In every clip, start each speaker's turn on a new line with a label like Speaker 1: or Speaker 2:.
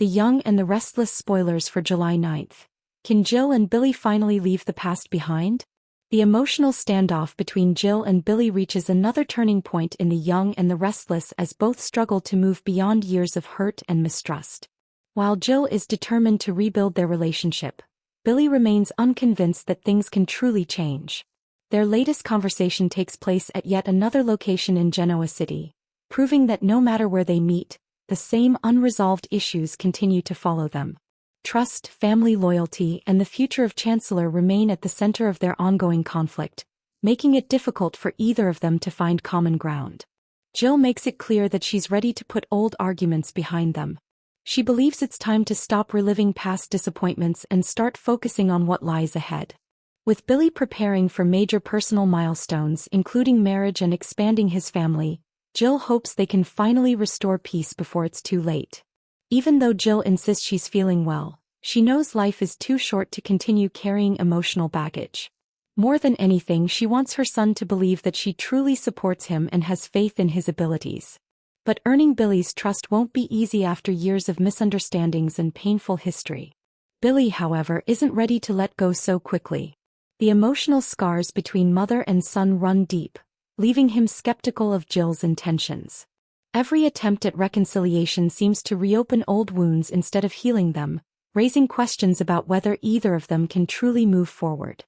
Speaker 1: The Young and the Restless spoilers for July 9th. Can Jill and Billy finally leave the past behind? The emotional standoff between Jill and Billy reaches another turning point in The Young and the Restless as both struggle to move beyond years of hurt and mistrust. While Jill is determined to rebuild their relationship, Billy remains unconvinced that things can truly change. Their latest conversation takes place at yet another location in Genoa City, proving that no matter where they meet, the same unresolved issues continue to follow them. Trust, family loyalty, and the future of Chancellor remain at the center of their ongoing conflict, making it difficult for either of them to find common ground. Jill makes it clear that she's ready to put old arguments behind them. She believes it's time to stop reliving past disappointments and start focusing on what lies ahead. With Billy preparing for major personal milestones including marriage and expanding his family, Jill hopes they can finally restore peace before it's too late. Even though Jill insists she's feeling well, she knows life is too short to continue carrying emotional baggage. More than anything, she wants her son to believe that she truly supports him and has faith in his abilities. But earning Billy's trust won't be easy after years of misunderstandings and painful history. Billy, however, isn't ready to let go so quickly. The emotional scars between mother and son run deep, leaving him skeptical of Jill's intentions. Every attempt at reconciliation seems to reopen old wounds instead of healing them, raising questions about whether either of them can truly move forward.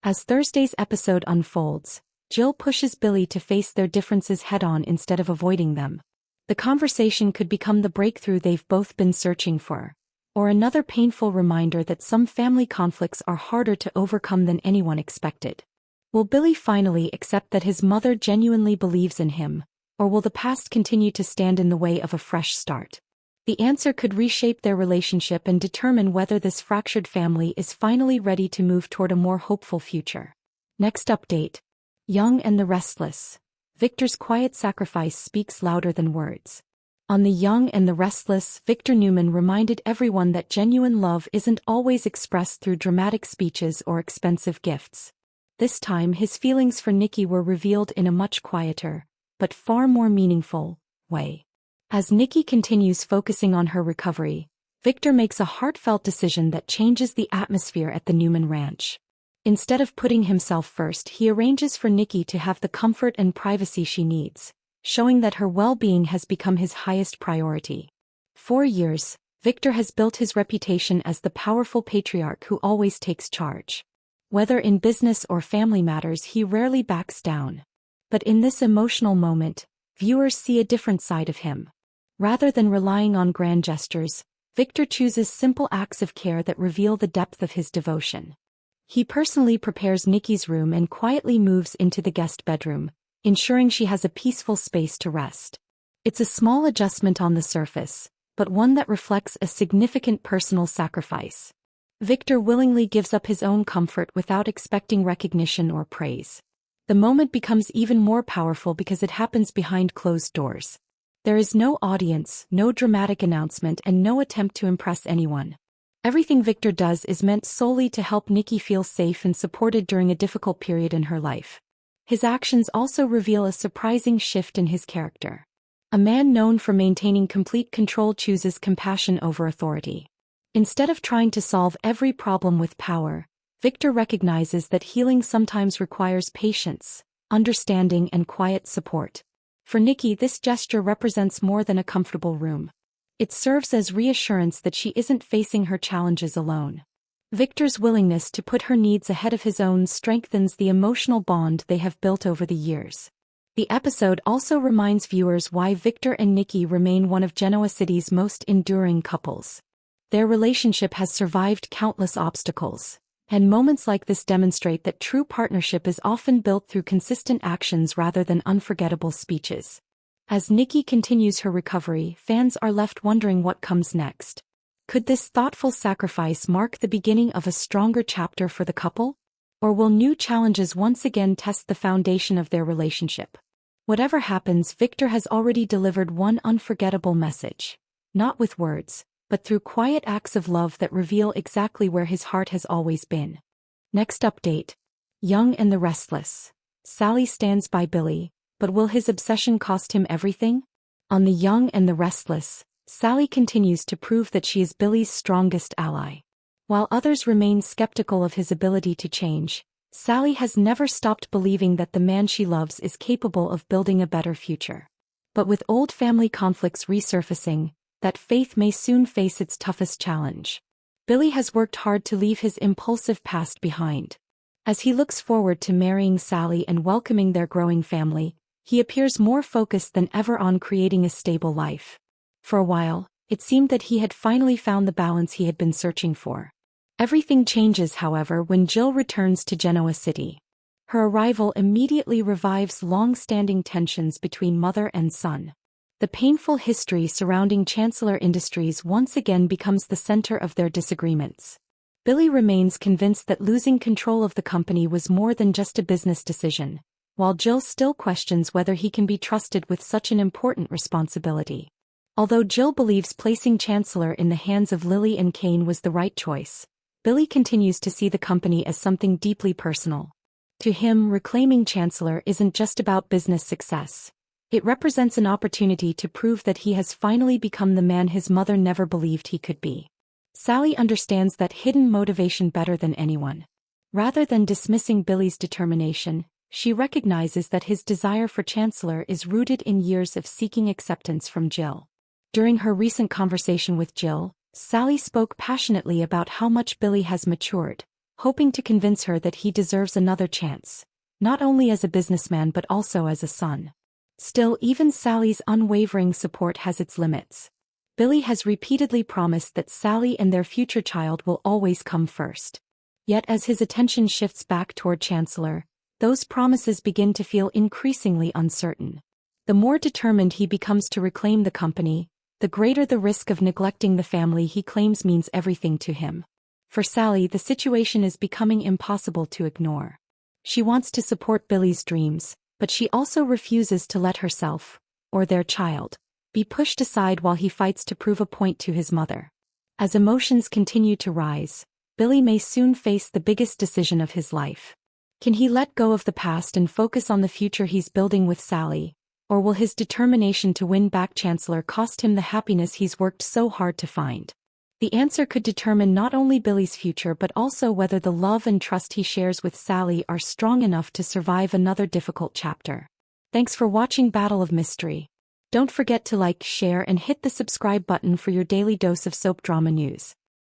Speaker 1: As Thursday's episode unfolds, Jill pushes Billy to face their differences head-on instead of avoiding them. The conversation could become the breakthrough they've both been searching for, or another painful reminder that some family conflicts are harder to overcome than anyone expected. Will Billy finally accept that his mother genuinely believes in him, or will the past continue to stand in the way of a fresh start? The answer could reshape their relationship and determine whether this fractured family is finally ready to move toward a more hopeful future. Next update. Young and the Restless. Victor's quiet sacrifice speaks louder than words. On The Young and the Restless, Victor Newman reminded everyone that genuine love isn't always expressed through dramatic speeches or expensive gifts. This time his feelings for Nikki were revealed in a much quieter, but far more meaningful, way. As Nikki continues focusing on her recovery, Victor makes a heartfelt decision that changes the atmosphere at the Newman Ranch. Instead of putting himself first, he arranges for Nikki to have the comfort and privacy she needs, showing that her well-being has become his highest priority. For years, Victor has built his reputation as the powerful patriarch who always takes charge. Whether in business or family matters, he rarely backs down. But in this emotional moment, viewers see a different side of him. Rather than relying on grand gestures, Victor chooses simple acts of care that reveal the depth of his devotion. He personally prepares Nikki's room and quietly moves into the guest bedroom, ensuring she has a peaceful space to rest. It's a small adjustment on the surface, but one that reflects a significant personal sacrifice. Victor willingly gives up his own comfort without expecting recognition or praise. The moment becomes even more powerful because it happens behind closed doors. There is no audience, no dramatic announcement, and no attempt to impress anyone. Everything Victor does is meant solely to help Nikki feel safe and supported during a difficult period in her life. His actions also reveal a surprising shift in his character. A man known for maintaining complete control chooses compassion over authority. Instead of trying to solve every problem with power, Victor recognizes that healing sometimes requires patience, understanding, and quiet support. For Nikki, this gesture represents more than a comfortable room. It serves as reassurance that she isn't facing her challenges alone. Victor's willingness to put her needs ahead of his own strengthens the emotional bond they have built over the years. The episode also reminds viewers why Victor and Nikki remain one of Genoa City's most enduring couples. Their relationship has survived countless obstacles, and moments like this demonstrate that true partnership is often built through consistent actions rather than unforgettable speeches. As Nikki continues her recovery, fans are left wondering what comes next. Could this thoughtful sacrifice mark the beginning of a stronger chapter for the couple? Or will new challenges once again test the foundation of their relationship? Whatever happens, Victor has already delivered one unforgettable message. Not with words, but through quiet acts of love that reveal exactly where his heart has always been. Next update. Young and the Restless. Sally stands by Billy, but will his obsession cost him everything? On The Young and the Restless, Sally continues to prove that she is Billy's strongest ally. While others remain skeptical of his ability to change, Sally has never stopped believing that the man she loves is capable of building a better future. But with old family conflicts resurfacing, that faith may soon face its toughest challenge. Billy has worked hard to leave his impulsive past behind. As he looks forward to marrying Sally and welcoming their growing family, he appears more focused than ever on creating a stable life. For a while, it seemed that he had finally found the balance he had been searching for. Everything changes, however, when Jill returns to Genoa City. Her arrival immediately revives long-standing tensions between mother and son. The painful history surrounding Chancellor Industries once again becomes the center of their disagreements. Billy remains convinced that losing control of the company was more than just a business decision, while Jill still questions whether he can be trusted with such an important responsibility. Although Jill believes placing Chancellor in the hands of Lily and Kane was the right choice, Billy continues to see the company as something deeply personal. To him, reclaiming Chancellor isn't just about business success. It represents an opportunity to prove that he has finally become the man his mother never believed he could be. Sally understands that hidden motivation better than anyone. Rather than dismissing Billy's determination, she recognizes that his desire for Chancellor is rooted in years of seeking acceptance from Jill. During her recent conversation with Jill, Sally spoke passionately about how much Billy has matured, hoping to convince her that he deserves another chance, not only as a businessman but also as a son. Still, even Sally's unwavering support has its limits. Billy has repeatedly promised that Sally and their future child will always come first. Yet as his attention shifts back toward Chancellor, those promises begin to feel increasingly uncertain. The more determined he becomes to reclaim the company, the greater the risk of neglecting the family he claims means everything to him. For Sally, the situation is becoming impossible to ignore. She wants to support Billy's dreams, but she also refuses to let herself, or their child, be pushed aside while he fights to prove a point to his mother. As emotions continue to rise, Billy may soon face the biggest decision of his life. Can he let go of the past and focus on the future he's building with Sally, or will his determination to win back Chancellor cost him the happiness he's worked so hard to find? The answer could determine not only Billy's future but also whether the love and trust he shares with Sally are strong enough to survive another difficult chapter. Thanks for watching Battle of Mystery. Don't forget to like, share, and hit the subscribe button for your daily dose of soap drama news.